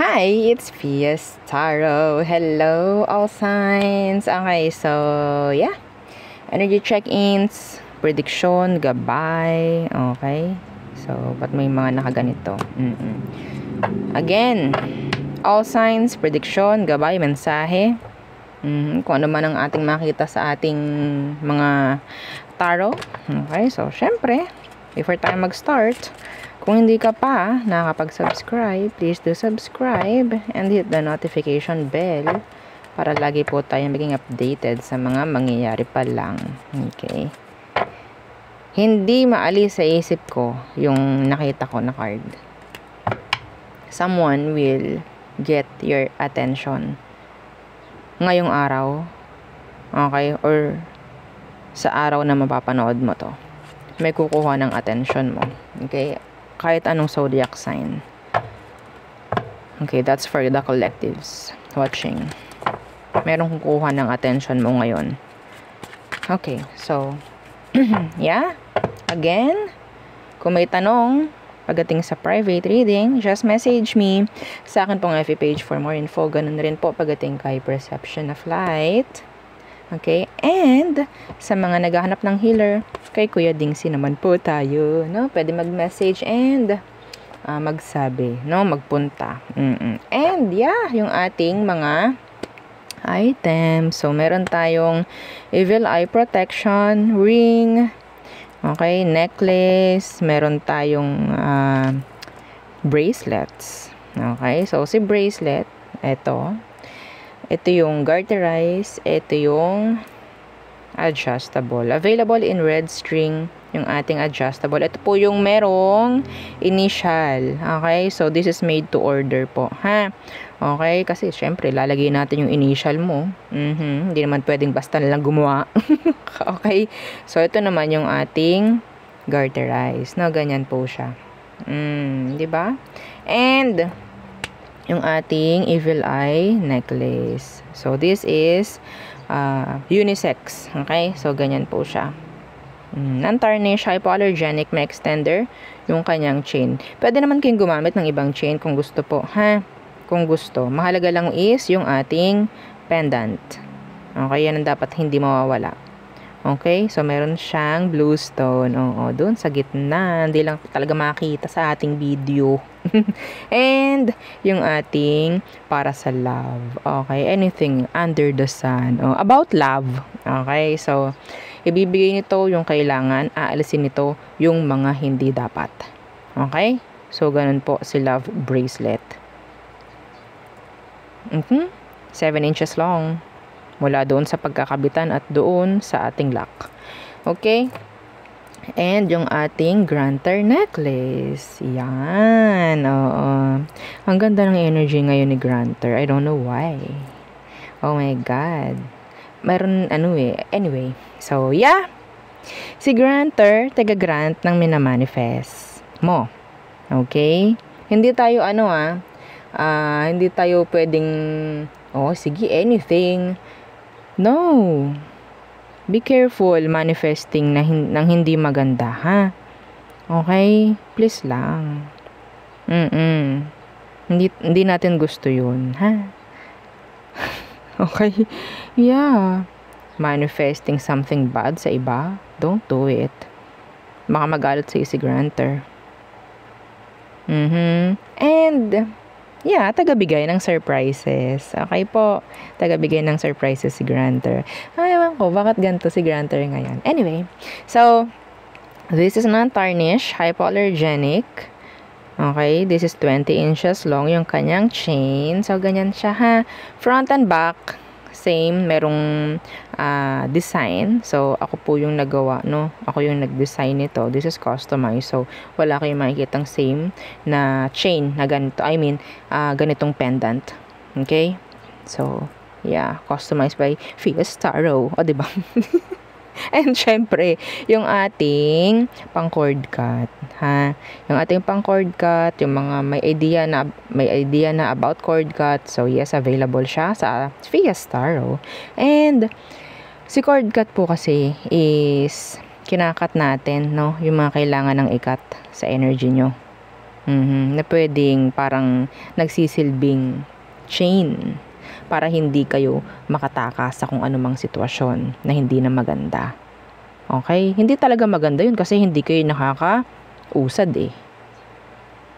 Hi, it's Fias Tarot. Hello, all signs. Okay, so yeah. Energy check-ins, prediction, gabay. Okay. So, ba't may mga nakaganito? Again, all signs, prediction, gabay, mensahe. Kung ano man ang ating makita sa ating mga tarot. Okay, so syempre, before tayo mag-start, kung hindi ka pa nakakapag-subscribe, please do subscribe and hit the notification bell para lagi po tayo maging updated sa mga mangyayari pa lang. Okay. Hindi maalis sa isip ko yung nakita ko na card. Someone will get your attention ngayong araw. Okay, or sa araw na mapapanood mo to. May kukuha ng attention mo. Okay? Kahit anong zodiac sign. Okay, that's for the collectives watching. Merong kukuha ng attention mo ngayon. Okay, so yeah. Again, kung may tanong pagdating sa private reading, just message me sa akin pong FB page for more info. Ganun rin po pagdating kay Perception of Light. Okay, and sa mga naghahanap ng healer, kay Kuya Dingsi naman po tayo, no? Pwede mag-message and magsabi, no? Magpunta. And yeah, yung ating mga items. So, meron tayong Evil Eye Protection, ring, okay, necklace, meron tayong bracelets. Okay, so si bracelet, ito yung garterize, ito yung adjustable. Available in red string yung ating adjustable. Ito po yung merong initial. Okay, so this is made to order po, ha? Okay, kasi syempre lalagay natin yung initial mo. Hindi naman pwedeng basta lang gumawa. Okay, so ito naman yung ating garterize. No, ganyan po siya. Di ba? And yung ating Evil Eye necklace. So, this is unisex. Okay? So, ganyan po siya. Non-tarnish, hypoallergenic, may extender, yung kanyang chain. Pwede naman kayong gumamit ng ibang chain kung gusto po. Ha? Kung gusto. Mahalaga lang is yung ating pendant. Okay? Yan ang dapat hindi mawawala. Okay, so meron siyang blue stone. Oo, doon sa gitna. Hindi lang talaga makita sa ating video. And yung ating para sa love. Okay, anything under the sun. About love. Okay, so ibibigay nito yung kailangan, aalisin nito yung mga hindi dapat. Okay, so ganun po si love bracelet. 7 inches long. Mula doon sa pagkakabitan at doon sa ating lock. Okay? And yung ating granter necklace. Yan. Oo. Ang ganda ng energy ngayon ni granter. I don't know why. Oh my God. Meron Anyway. So, yeah. Si granter, taga-grant ng minamanifest mo. Okay? Hindi tayo hindi tayo pwedeng sige, anything. No. Be careful manifesting ng hindi maganda, ha? Okay? Please lang. Hindi natin gusto yun, ha? Okay? Yeah. Manifesting something bad sa iba, don't do it. Baka magalit sa si granter. And yeah, tagabigay ng surprises. Okay po, tagabigay ng surprises si granter. Ewan ko, bakit ganito si granter ngayon? Anyway, so, this is non-tarnish, hypoallergenic. Okay, this is 20 inches long yung kanyang chain. So, ganyan siya, ha? Front and back, same, merong design. So, ako po yung nagawa, no? Ako yung nag-design nito. This is customized. So, wala kayong makikitang same na chain na ganito. I mean, ganitong pendant. Okay? So, yeah. Customized by Fias Tarot. O, diba? And, syempre, yung ating pang-cord cut. Ha? Yung ating pang-cord cut, yung mga may idea na about cord cut. So, yes, available siya sa Fias Tarot. And, si cord cut po kasi is kinakat natin, no? Yung mga kailangan ng ikat sa energy nyo. Na pwedeng parang nagsisilbing chain para hindi kayo makatakas sa kung anumang sitwasyon na hindi na maganda. Okay? Hindi talaga maganda yun kasi hindi kayo nakakausad eh.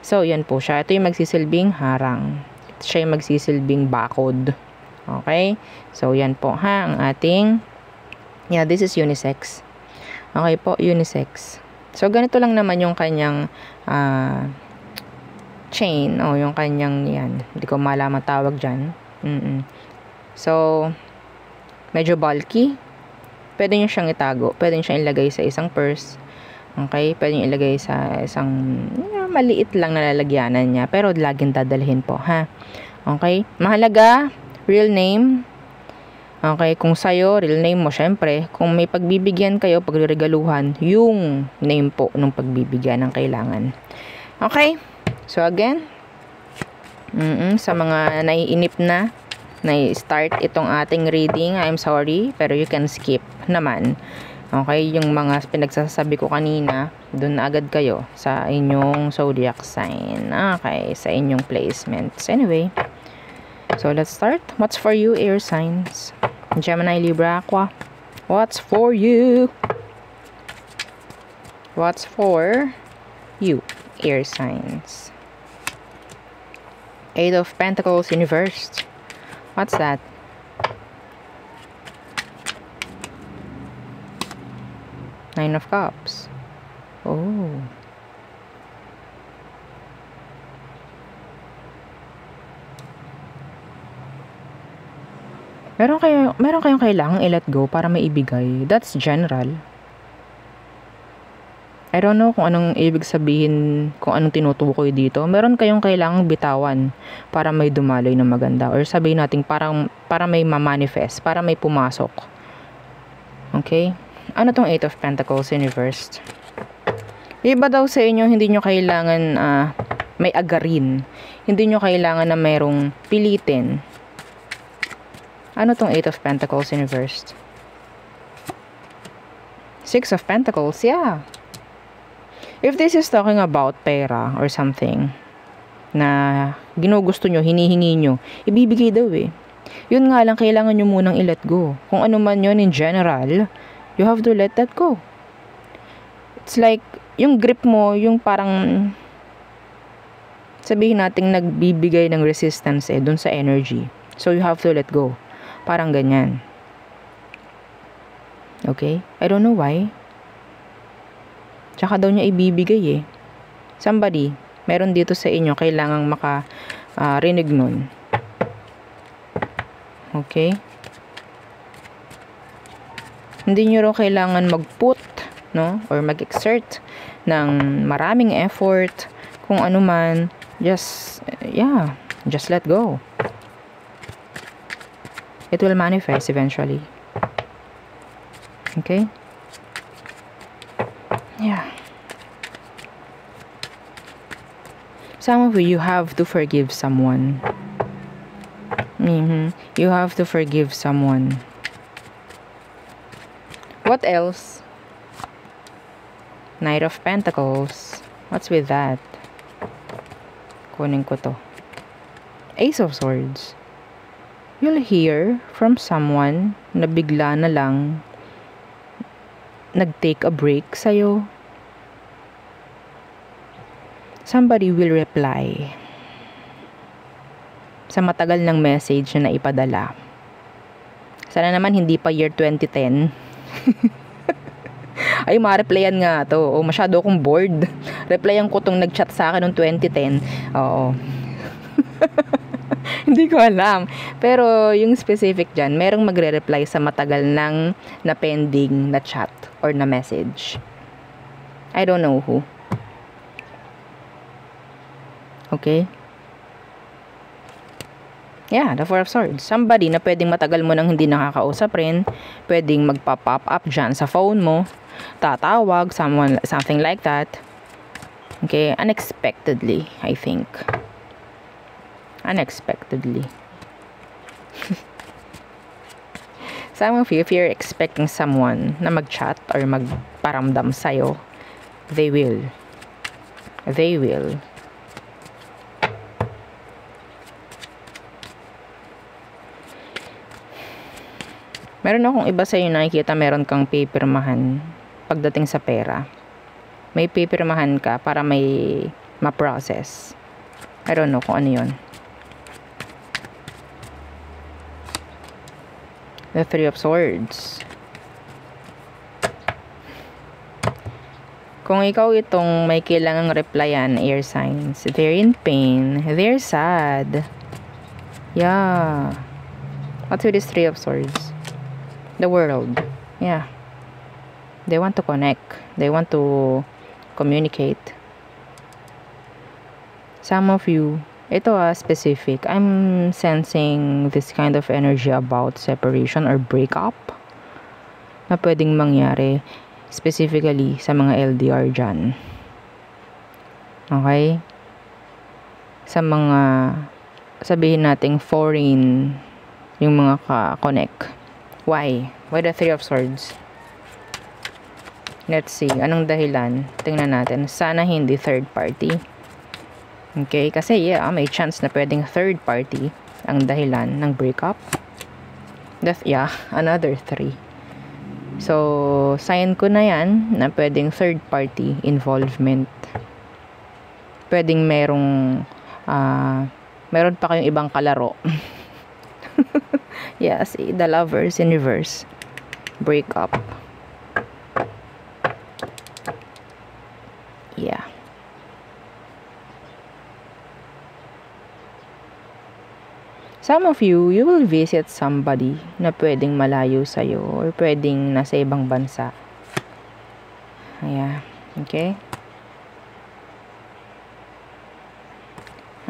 So, yan po siya. Ito yung magsisilbing harang. Siya yung magsisilbing bakod. Okay? So, yan po ha, ang ating, yeah, this is unisex. Okay po, unisex. So, ganito lang naman yung kanyang chain, o yung kanyang, yan, hindi ko malaman tawag dyan. So, medyo bulky. Pwede nyo siyang itago. Pwede nyo siyang ilagay sa isang purse. Okay? Pwede nyo ilagay sa isang maliit lang na lalagyanan niya. Pero laging dadalhin po, ha? Okay? Mahalaga, real name. Okay? Kung sa'yo, real name mo, syempre. Kung may pagbibigyan kayo, pagregaluhan, yung name po ng pagbibigyan ng kailangan. Okay? So, again, sa mga naiinip na start itong ating reading, I'm sorry, pero you can skip naman. Okay, yung mga pinagsasabi ko kanina, dun na agad kayo sa inyong zodiac sign. Okay, sa inyong placements. Anyway, so let's start. What's for you, air signs? Gemini, Libra, Aqua. What's for you? What's for you, air signs? Eight of Pentacles, Universe. What's that? Nine of Cups. Oh. Meron kayong kailangang i-let go para maibigay. That's general. I don't know kung anong ibig sabihin, kung anong tinutukoy dito. Meron kayong kailangang bitawan para may dumaloy na maganda. Or sabihin natin para may ma-manifest, para may pumasok. Okay? Ano tong Eight of Pentacles, Universe? Iba daw sa inyo, hindi nyo kailangan may agarin. Hindi nyo kailangan na mayroong pilitin. Ano tong Eight of Pentacles, Universe? Six of Pentacles, yeah. If this is talking about pera or something na ginugusto nyo, hinihingi nyo, ibibigay daw eh. Yun nga lang, kailangan nyo munang i-let go. Kung ano man yun in general, you have to let that go. It's like, yung grip mo, yung parang, sabihin natin nagbibigay ng resistance eh, dun sa energy. So, you have to let go. Parang ganyan. Okay? I don't know why. Tsaka daw niya ibibigay eh. Somebody, meron dito sa inyo, kailangang rinig nun. Okay? Hindi nyo rin kailangan mag-put, no? Or mag-exert ng maraming effort. Kung ano man, just let go. It will manifest eventually. Okay? Yeah. Some of you have to forgive someone. You have to forgive someone. What else? Knight of Pentacles. What's with that? Kunin ko to. Ace of Swords. You'll hear from someone na bigla na lang nag-take a break sa'yo. Somebody will reply sa matagal ng message na naipadala. Sana naman hindi pa year 2010. Ay, ma-replyan nga to. O, masyado akong bored. Replyan ko tong nag-chat sa akin noong 2010. Oo. Hindi ko alam. Pero yung specific dyan, merong magre-reply sa matagal ng na-pending na chat or na message. I don't know who. Okay? Yeah, the Four of Swords. Somebody na pwedeng matagal mo nang hindi nakakausap rin. Pwedeng magpa-pop up dyan sa phone mo. Tatawag, something like that. Okay? Unexpectedly, I think. Unexpectedly. Some of you, if you're expecting someone na mag-chat or magparamdam sa'yo, they will. They will. Meron akong iba sa iyo nakikita meron kang pipirmahan pagdating sa pera. May pipirmahan ka para may ma-process. I don't know kung ano yun. The Three of Swords. Kung ikaw itong may kailangang replyan, air signs, they're in pain, they're sad. Yeah. What's with this Three of Swords? The world. Yeah. They want to connect. They want to communicate. Some of you, ito specific, I'm sensing this kind of energy about separation or breakup na pwedeng mangyari specifically sa mga LDR dyan. Okay? Sa mga, sabihin nating foreign yung mga ka-connect. Why? Why the Three of Swords? Let's see. Anong dahilan? Tingnan natin. Sana hindi third party. Okay? Kasi yeah, may chance na pwedeng third party ang dahilan ng breakup. Yeah, another 3. So, sign ko na yan na pwedeng third party involvement. Pwedeng meron pa kayong ibang kalaro. Yes, the Lovers in reverse. Break up. Yeah. Some of you will visit somebody na pwedeng malayo sa'yo or pwedeng nasa ibang bansa. Yeah. Okay?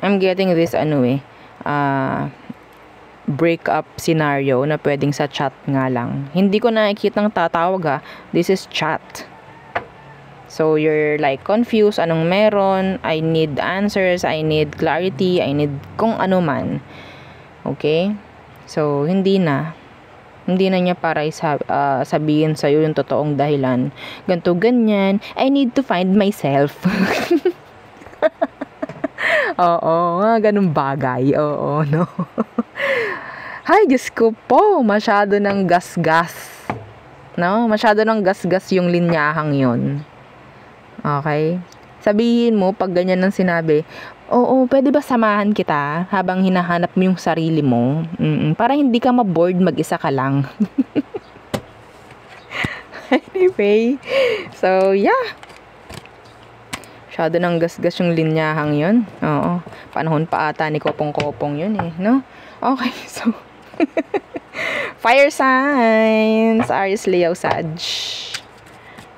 I'm getting this breakup scenario na pwedeng sa chat nga lang. Hindi ko nakikitang tatawag This is chat. So, you're like confused. Anong meron? I need answers. I need clarity. I need kung ano man. Okay? So, hindi na niya para sabihin sa'yo yung totoong dahilan. Ganto, ganyan. I need to find myself. Oo, ganun bagay. Oo, no? Ay, Diyos ko po, masyado ng gas-gas. No? Masyado ng gas-gas yung linyahang yon. Okay? Sabihin mo, pag ganyan ang sinabi, oo, pwede ba samahan kita habang hinahanap mo yung sarili mo? Para hindi ka ma-bored, mag-isa ka lang. Anyway, so, yeah. Masyado ng gas-gas yung linyahang yon. Oo. Panahon pa ata ni Kopong-Kopong yun no? Okay, so, fire signs, Aries, Leo, Sag.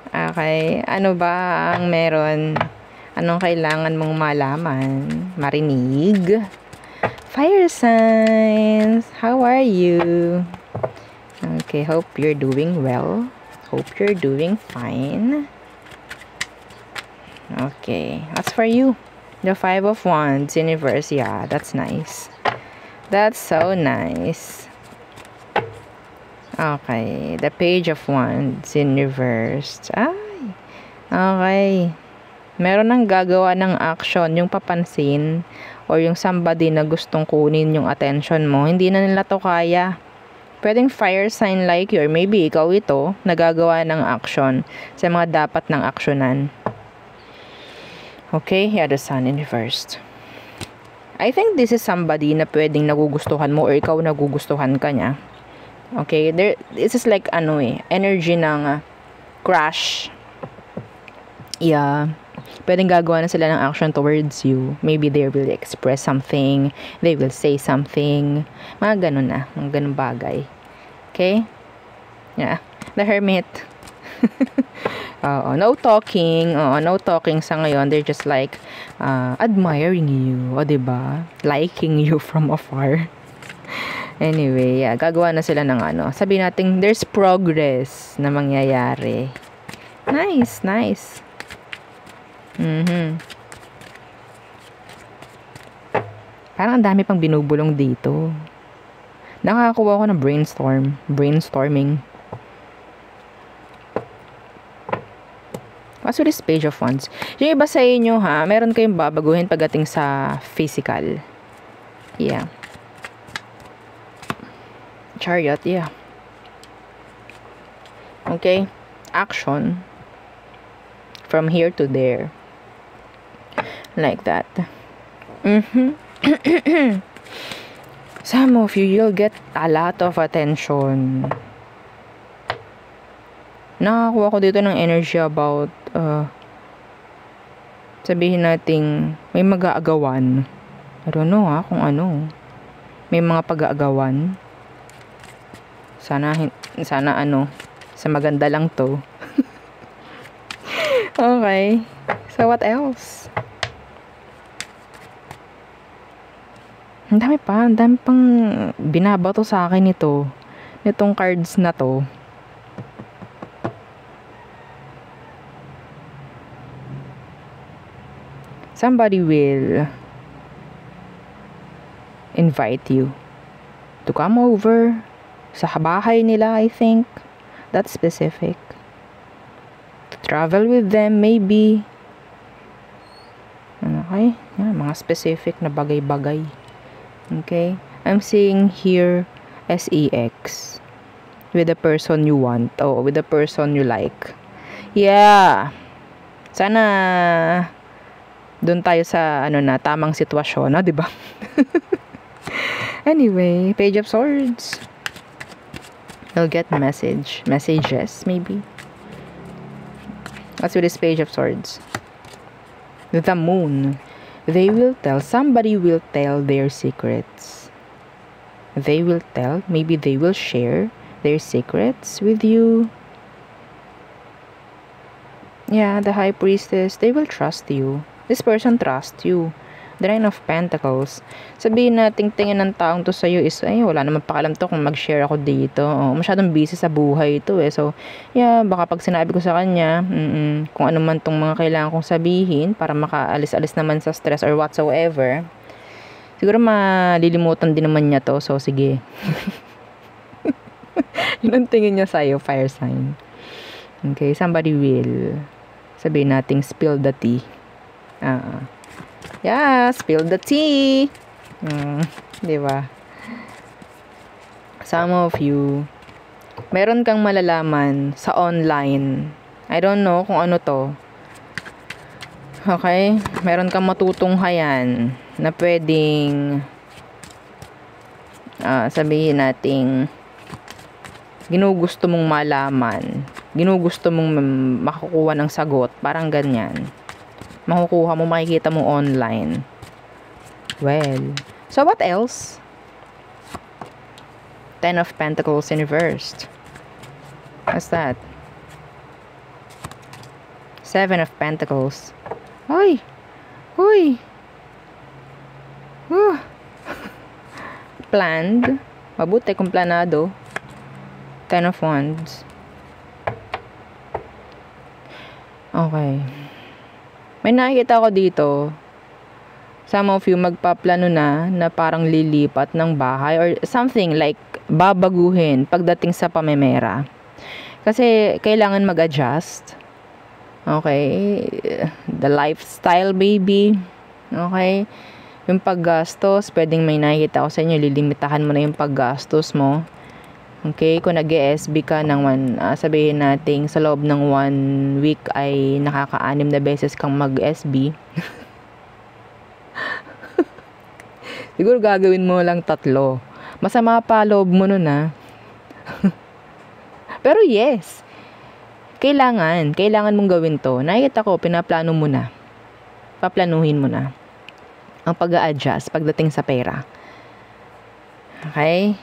Okay, ano ba ang meron? Anong kailangan mong malaman? Marinig? Fire signs, how are you? Okay, hope you're doing well. Hope you're doing fine. Okay, what's for you? The Five of Wands in reverse. Yeah, that's nice. That's so nice. Okay, the Page of Wands in reverse. Ay, okay. Meron nang gagawa ng action, yung papansin, or yung somebody na gustong kunin yung attention mo. Hindi na nila to kaya. Pwedeng fire sign like you, or maybe ikaw ito, nagagawa ng action sa mga dapat ng aksyonan. Okay, yeah, the Sun in reverse. I think this is somebody na pwedeng nagugustuhan mo or ikaw nagugustuhan ka niya. Okay, this is like energy ng crush. Yeah. Pwedeng gagawa na sila ng action towards you. Maybe they will express something. They will say something. Mga ganun na. Mga ganun bagay. Okay? Yeah. The Hermit. No talking. No talking sa ngayon. They're just like admiring you. O, diba? Liking you from afar. Anyway, yeah, gagawa na sila ng sabihin natin, there's progress na mangyayari. Nice, nice. Parang ang dami pang binubulong dito. Nakakakuha ko ng brainstorming. What's with this Page of Wands? Yung iba sa inyo meron kayong babaguhin pagdating sa physical. Yeah. Chariot, yeah. Okay? Action. From here to there. Like that. Some of you, you'll get a lot of attention. Nakakuha ko dito ng energy about sabihin nating may mag-aagawan. I don't know kung ano. May mga pag-aagawan. Sana sa maganda lang to. Okay. So what else? Ang dami pang binabato sa akin ito. Nitong cards na to. Somebody will invite you to come over sa bahay nila, I think. That's specific. To travel with them, maybe. Okay? Yan, mga specific na bagay-bagay. Okay? I'm seeing here SEX. With the person you want. Oh, with the person you like. Yeah. Sana doon tayo sa tamang sitwasyon, di ba? Anyway, Page of Swords. You'll get messages maybe. What's with this Page of Swords? The Moon. Somebody will tell their secrets. Maybe they will share their secrets with you. Yeah, the High Priestess, they will trust you. This person trusts you. The Nine of Pentacles. Sabihin natin, tingin ng taong to sa'yo is, wala naman pakalam to kung mag-share ako dito. Masyadong busy sa buhay ito eh. So, yeah, baka pag sinabi ko sa kanya, kung ano man tong mga kailangan kong sabihin para makaalis-alis naman sa stress or whatsoever, siguro malilimutan din naman niya to. So, sige. Yun ang tingin niya sa'yo, fire sign. Okay, somebody will. Sabihin natin, spill the tea. Yeah, spill the tea. Diba? Some of you, meron kang malalaman sa online. I don't know kung ano to. Okay? Meron kang matutunghayan na pwedeng sabihin nating ginugusto mong malaman. Ginugusto mong makakuha ng sagot. Parang ganyan. Makukuha mo, makikita mo online. Well, so what else? Ten of Pentacles in reversed. What's that? Seven of Pentacles. Hoy! Hoy! Planned. Mabuti kung planado. Ten of Wands. Okay. May nakikita ko dito, some of you magpaplano na parang lilipat ng bahay or something like babaguhin pagdating sa pamemera. Kasi kailangan mag-adjust. Okay? The lifestyle, baby. Okay? Yung paggastos, pwedeng may nakikita ko sa inyo, lilimitahan mo na yung paggastos mo. Okay, kung nag-ESB ka ng sabihin natin sa loob ng 1 week ay nakaka-6 na beses kang mag-SB. Siguro gagawin mo lang 3. Masama pa loob mo nun Pero yes, kailangan mong gawin to. Nakikita ko, pinaplano mo na. Paplanuhin mo na ang pag-a-adjust pagdating sa pera. Okay?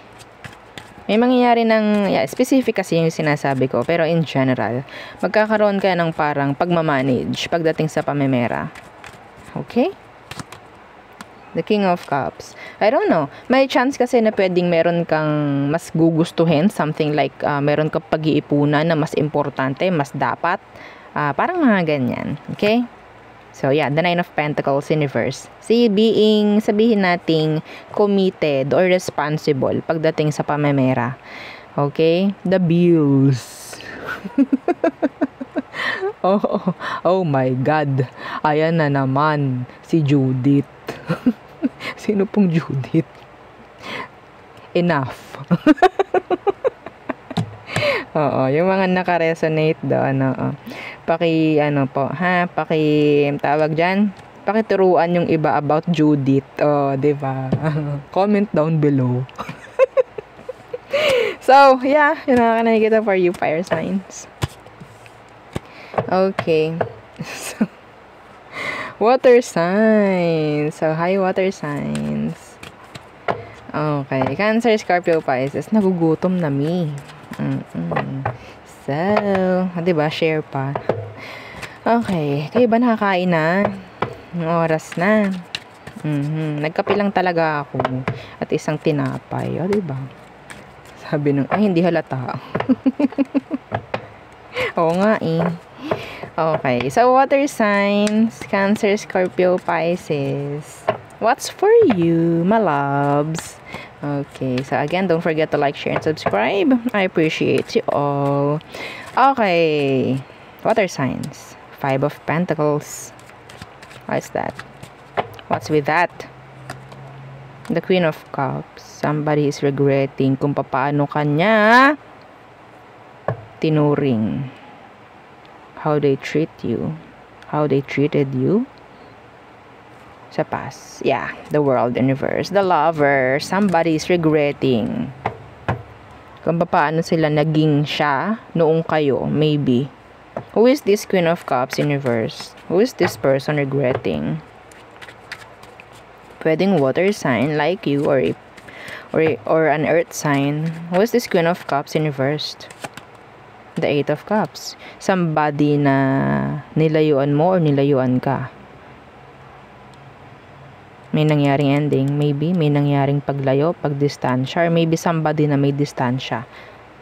May mangyayari ng, specific kasi yung sinasabi ko, pero in general, magkakaroon ka ng parang pagmamanage pagdating sa pamemera. Okay? The King of Cups. I don't know. May chance kasi na pwedeng meron kang mas gugustuhin, something like meron kang pag-iipunan na mas importante, mas dapat. Parang mga ganyan. Okay? So, yeah, the Nine of Pentacles in reverse. See, sabihin nating committed or responsible pagdating sa pamemera. Okay? The bills. Oh my God. Ayan na naman si Judith. Sino pong Judith? Enough. Oo, yung mga naka-resonate doon, oo. Tawag dyan, pakituruan yung iba about Judith. Oh, di ba? Comment down below. So, yeah, yun ang nakikita for you, fire signs. Okay. So, water signs. So, hi, water signs. Okay. Cancer, Scorpio, Pisces. Nagugutom na me. So, diba? Share pa. Okay. Kayo ba nakakain na? Oras na. Nagkape lang talaga ako. At isang tinapay. O, diba? Sabi nung, ay, hindi halata. Oo nga eh. Okay. So, water signs. Cancer, Scorpio, Pisces. What's for you, my loves? Okay. So, again, don't forget to like, share, and subscribe. I appreciate you all. Okay. Water signs. 5 of Pentacles. What's that? What's with that? The Queen of Cups. Somebody is regretting kung paano kanya tinuring. How they treat you. How they treated you. Sa past. Yeah. The world, universe. The lover. Somebody is regretting. Kung paano sila naging siya noong kayo. Maybe. Who is this Queen of Cups, universe? Who is this person regretting? Pwedeng water sign like you or an earth sign. Who is this Queen of Cups, universe? The 8 of Cups. Somebody na nilayuan mo or nilayuan ka. May nangyaring ending. Maybe may nangyaring paglayo, pagdistansya. Or maybe somebody na may distansya.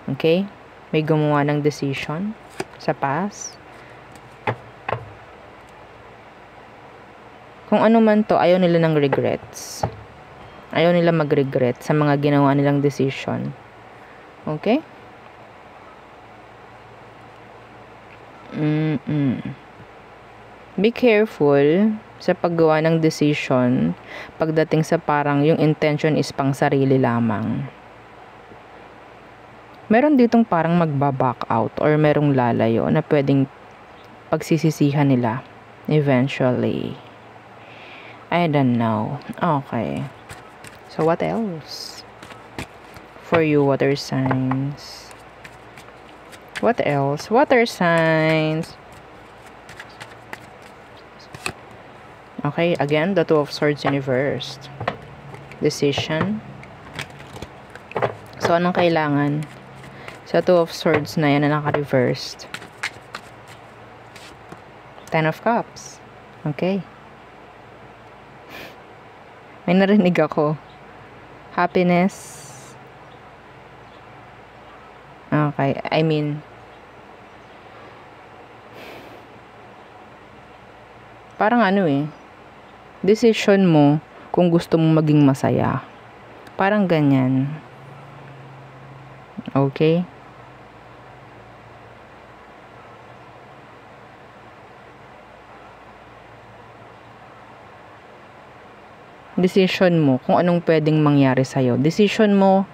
Okay? May gumawa ng decision sa past. Kung ano man to, ayaw nila ng regrets. Ayaw nila mag-regret sa mga ginawa nilang decision. Okay? Be careful sa paggawa ng decision pagdating sa parang yung intention is pang sarili lamang. Meron ditong parang magba-back out or merong lalayo na pwedeng pagsisisihan nila eventually. I don't know. Okay. So, what else? For you, water signs. What else? Water signs. Okay, again, the Two of Swords reversed. Decision. So, anong kailangan? Sa Two of Swords na yan na naka-reversed. 10 of Cups. Okay. May narinig ako. Happiness. Okay. I mean, parang ano eh. Decision mo kung gusto mong maging masaya. Parang ganyan. Okay? Decision mo kung anong pwedeng mangyari sa'yo. Decision mo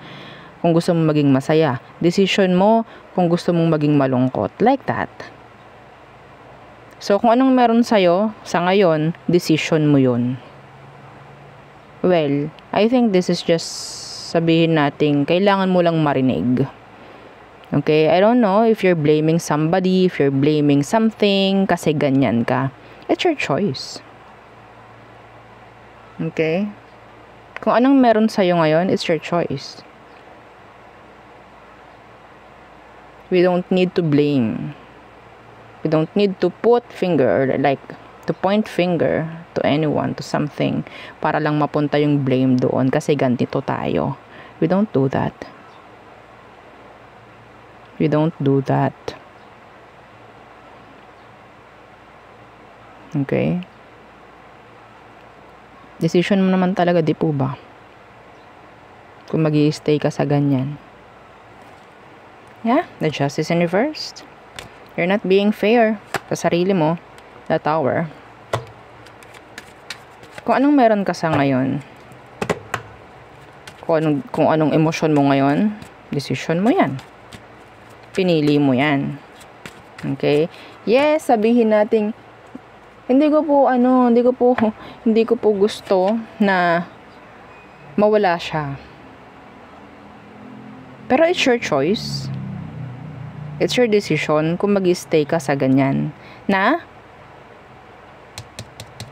kung gusto mong maging masaya. Decision mo kung gusto mong maging malungkot. Like that. So, kung anong meron sa'yo, sa ngayon, decision mo yun. Well, I think this is just sabihin natin, kailangan mo lang marinig. Okay? I don't know if you're blaming somebody, if you're blaming something, kasi ganyan ka. It's your choice. Okay? Kung anong meron sa'yo ngayon, it's your choice. We don't need to blame. We don't need to put finger, or like, to point finger to anyone, to something, para lang mapunta yung blame doon, kasi ganito tayo. We don't do that. We don't do that. Okay? Decision mo naman talaga, di po ba? Kung mag-i-stay ka sa ganyan. Yeah, the Justice in reversed. You're not being fair sa sarili mo. The Tower. Kung anong meron ka sa ngayon, kung anong emosyon mo ngayon, decision mo yan. pinili mo yan. Okay? Yes, sabihin natin, hindi ko po gusto na mawala siya. Pero it's your choice. It's your decision kung mag-stay ka sa ganyan na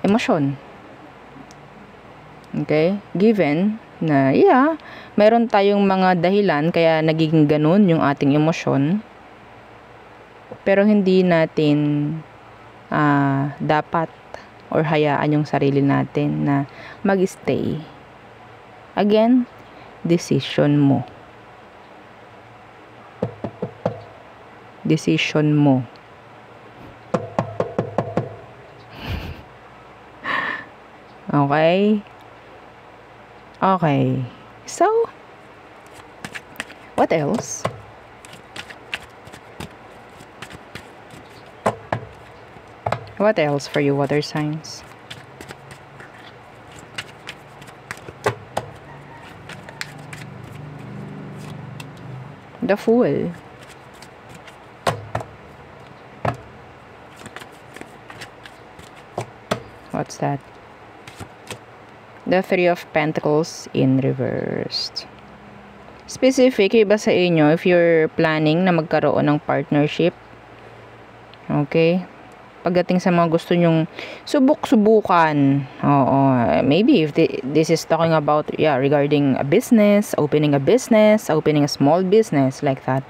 emosyon. Okay? Given na, meron tayong mga dahilan kaya nagiging ganun yung ating emosyon. Pero hindi natin dapat or hayaan yung sarili natin na mag-stay. Again, decision mo. Decision mo. Okay? Okay. So, what else? What else for you, water signs? The Fool. What's that? The Three of Pentacles in reversed. Specific, iba sa inyo if you're planning na magkaroon ng partnership. Okay? Pagdating sa mga gusto nyong subok-subukan. Oo. Maybe if this is talking about, regarding a business, opening a small business, like that.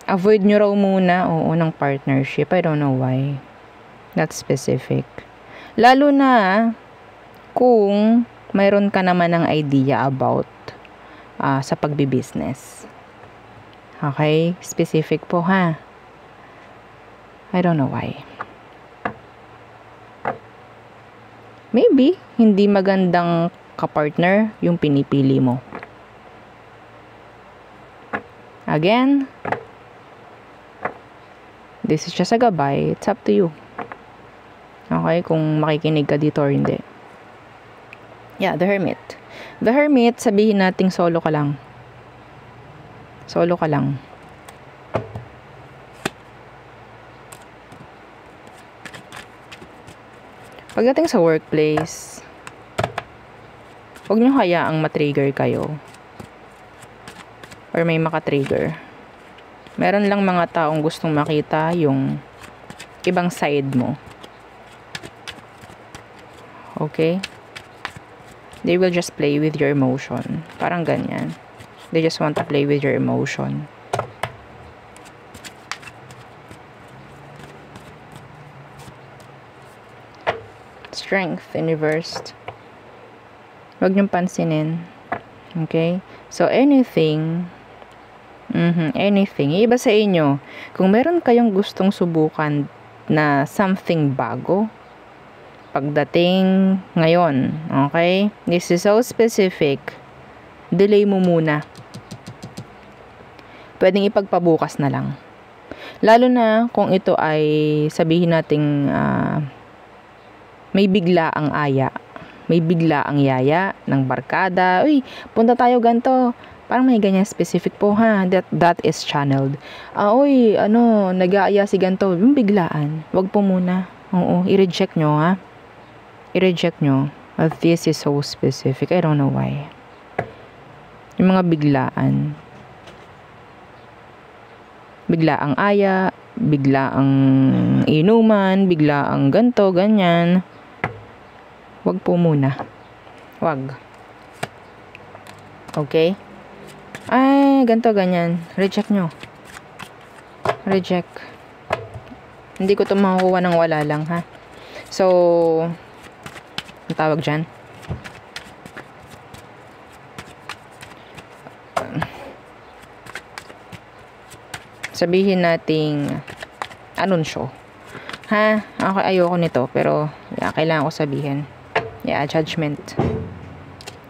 Avoid nyo raw muna, ng partnership. I don't know why. That's specific. Lalo na kung mayroon ka naman ng idea about sa pagbibusiness. Okay? Specific po, ha? I don't know why. Maybe, hindi magandang kapartner yung pinipili mo. Again, this is just a gabay. It's up to you. Okay, kung makikinig ka dito or hindi. The Hermit. The Hermit, sabihin nating solo ka lang. Solo ka lang. Pagdating sa workplace, huwag nyo hayaang matrigger kayo. Or may makatrigger. Meron lang mga taong gustong makita yung ibang side mo. Okay? They will just play with your emotion. Parang ganyan. They just want to play with your emotion. Strength in reversed. Huwag niyong pansinin. Okay? So, anything, iba sa inyo, kung meron kayong gustong subukan na something bago, pagdating ngayon, okay? This is so specific. Delay mo muna. Pwedeng ipagpabukas na lang. Lalo na kung ito ay sabihin nating may bigla ang aya. May bigla ang yaya ng barkada. Uy, punta tayo ganto. Parang may ganyan specific po, ha. That is channeled. Uy, nag-aaya si ganto. Yung biglaan. Wag po muna. Oo, i-reject nyo, ha. I-reject nyo. This is so specific. I don't know why. Yung mga biglaan. Bigla ang aya, bigla ang inuman, bigla ang ganto, ganyan. Wag po muna. Wag. Okay? Ay, ganto, ganyan. Reject nyo. Reject. Hindi ko ito makukuha ng wala lang, ha? So, ang tawag dyan? Sabihin nating anunsyo. Ha? Okay, ayoko nito. Pero, kailangan ko sabihin. Judgment.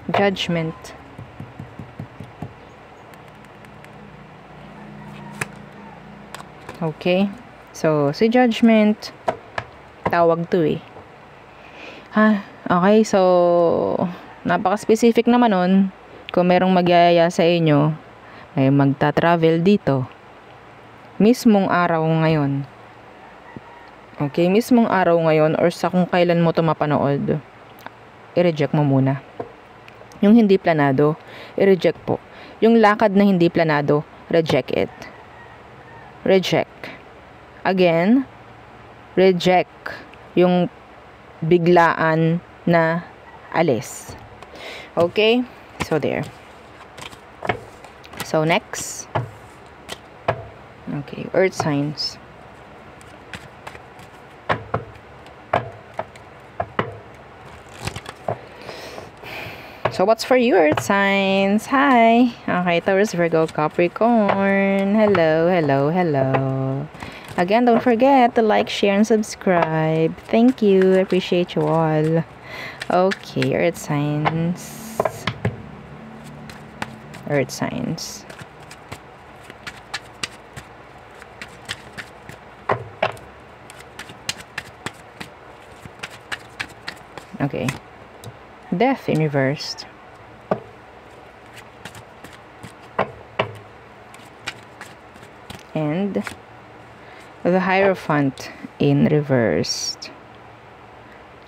Judgment. Okay? So, si judgment, tawag to eh. Ha? Okay, so, napaka-specific naman nun. Kung merong magyayaya sa inyo, ay magta-travel dito. Mismong araw ngayon. Okay, mismong araw ngayon or sa kung kailan mo ito mapanood, i-reject mo muna. Yung hindi planado, i-reject po. Yung lakad na hindi planado, reject it. Reject. Again, reject yung biglaan na alis. Okay? So, there. So, next. Okay, earth signs. So, what's for you, earth signs? Hi! Okay, Taurus, Virgo, Capricorn. Hello, hello, hello. Again, don't forget to like, share, and subscribe. Thank you. I appreciate you all. Okay, earth signs. Earth signs. Okay. Death in reversed. And the Hierophant in reversed.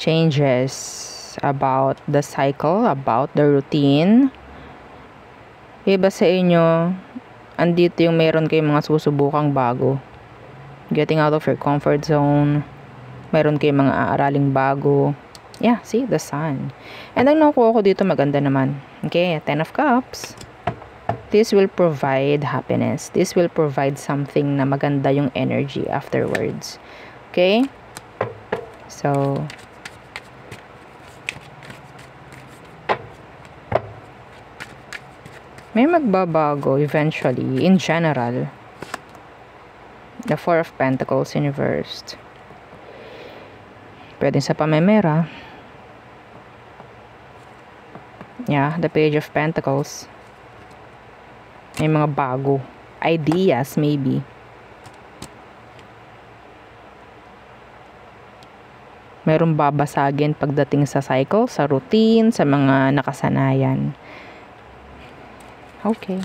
Changes about the cycle, about the routine. Iba sa inyo, andito yung meron kayong mga susubukang bago. Getting out of your comfort zone. Meron kayong mga aaraling bago. Yeah, see, the sun. And ang nakuha ko dito, maganda naman. Okay, 10 of Cups. This will provide happiness. This will provide something na maganda yung energy afterwards. Okay? So, may magbabago eventually, in general. The Four of Pentacles in reversed. Pwede sa pamemera. Yeah, the Page of Pentacles. May mga bago. Ideas, maybe. Merong babasagin pagdating sa cycle, sa routine, sa mga nakasanayan. Okay.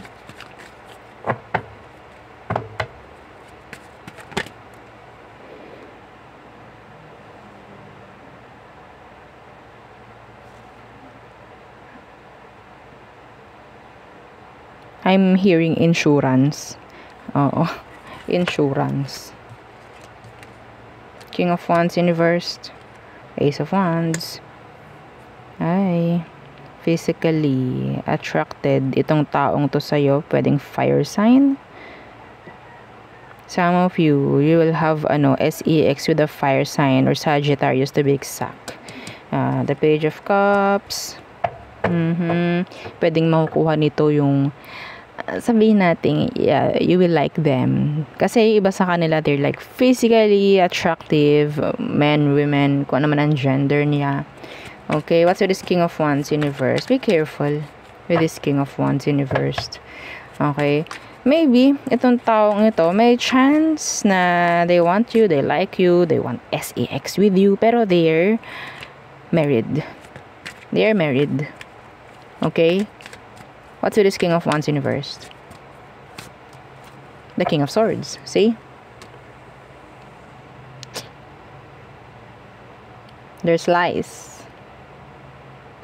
I'm hearing insurance. Oo. Insurance. King of Wands in reversed. Ace of Wands. Ay. Physically attracted. Itong taong to sa'yo. Pwedeng fire sign. Some of you will have SEX with a fire sign or Sagittarius to be exact. The Page of Cups. Pwedeng makukuha nito yung sabihin natin, yeah, you will like them. Kasi iba sa kanila, they're like physically attractive, men, women, kung ano man ang gender niya. Okay, what's with this King of Wands in reverse? Be careful with this King of Wands in reverse. Okay, maybe, itong taong ito, may chance na they want you, they like you, they want SEX with you, pero they're married. They're married. Okay? What's with this King of Wands in reverse? The King of Swords. See? There's lies.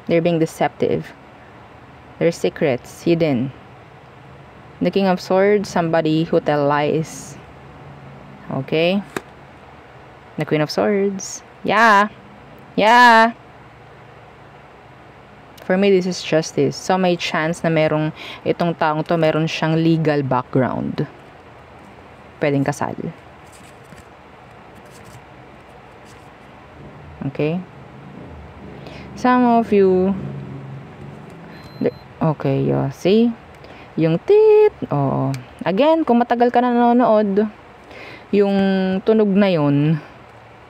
They're being deceptive. There's secrets hidden. The King of Swords, somebody who tell lies. Okay? The Queen of Swords. Yeah. Yeah. For me, this is justice. So, may chance na merong, itong taong to, meron siyang legal background. Pwedeng kasal. Okay? Some of you, okay, see? Yung tit, oo. Again, kung matagal ka na nanonood, yung tunog na yun,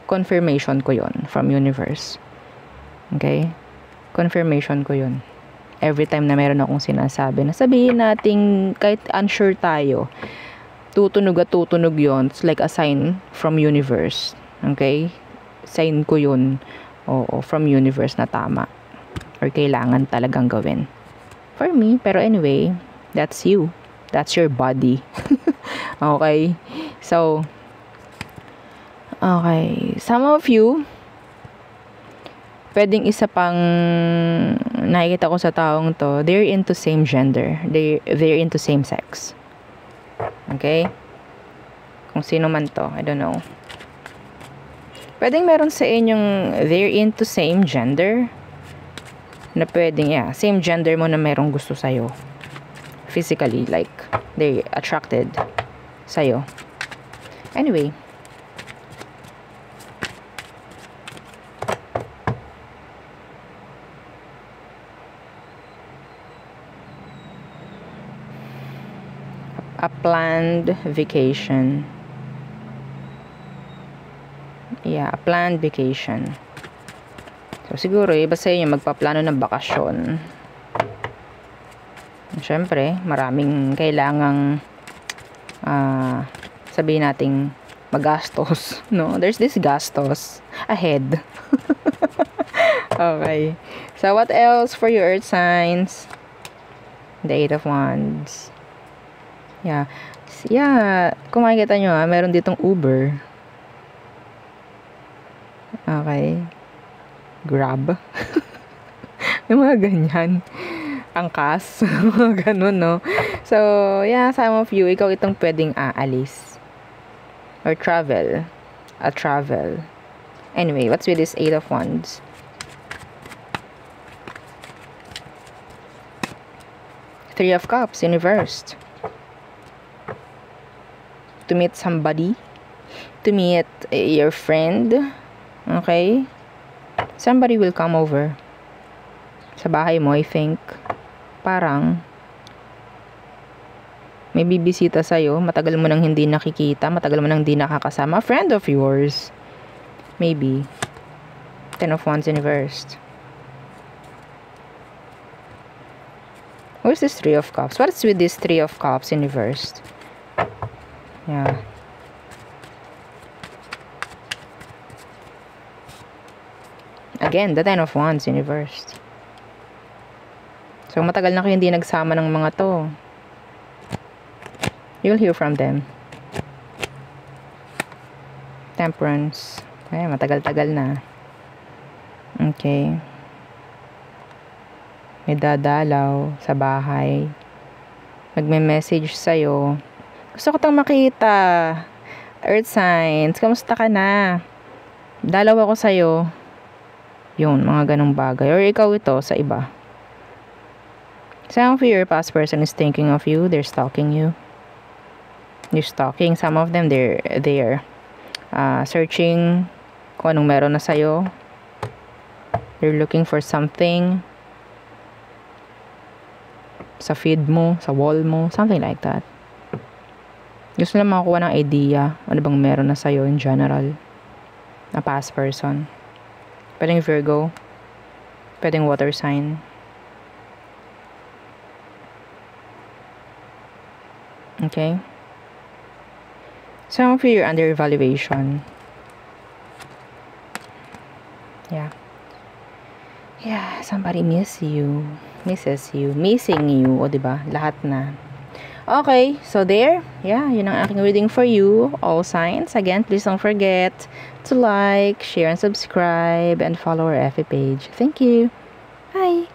confirmation ko yun from universe. Okay? Confirmation ko yun. Every time na meron akong sinasabi na sabihin nating kahit unsure tayo, tutunog at tutunog yun. It's like a sign from universe. Okay? Sign ko yun. Oo, from universe na tama. Or kailangan talagang gawin. For me, pero anyway, that's you. That's your body. Okay? So, okay. Some of you, pwedeng isa pang nakikita ko sa taong to, they're into same gender. They're into same sex. Okay? Kung sino man to, I don't know. Pwedeng meron sa inyong they're into same gender, na pwedeng, same gender mo na merong gusto sa'yo. Physically, like, they're attracted sa'yo. Anyway. A planned vacation. Yeah, a planned vacation. So, siguro, iba sa inyo magpaplano ng bakasyon. Siyempre, maraming kailangang sabihin nating magastos, no? There's this gastos ahead. Okay. So, what else for your earth signs? The Eight of Wands. Yeah. Kung makikita nyo, meron ditong Uber. Okay. Grab. Yung mga ganyan. Angkas. Ganun, no? So, some of you, ikaw itong pwedeng aalis. Or travel. A travel. Anyway, what's with this Eight of Wands? Three of Cups, reversed. To meet somebody. To meet your friend. Okay? Somebody will come over. Sa bahay mo, I think. Parang may bibisita sa'yo, matagal mo nang hindi nakikita, matagal mo nang hindi nakakasama, a friend of yours. Maybe. Ten of Wands reversed. Where's this Three of Cups? What is with this Three of Cups reversed? Yeah. Again, the Ten of Wands reversed. So, matagal na kayo hindi nagsama ng mga to. You'll hear from them. Temperance. Ay, matagal-tagal na. Okay. May dadalaw sa bahay. Nagme-message sa'yo. Gusto ko tang makita. Earth signs, kamusta ka na? Dalaw ako sa'yo. Yun, mga ganong bagay. Or ikaw ito sa iba. Some of your past person is thinking of you. They're stalking you. You're stalking. Some of them, they're searching kung anong meron na sa'yo. They're looking for something sa feed mo, sa wall mo, something like that. Gusto lang makakuha ng idea ano bang meron na sa'yo in general. Na past person. Pwedeng Virgo. Pwedeng water sign. Okay? Some of you are under evaluation. Yeah, somebody misses you. Missing you. O, diba? Lahat na. Okay, so there. Yeah, yun ang aking reading for you. All signs. Again, please don't forget to like, share, and subscribe, and follow our FB page. Thank you. Bye.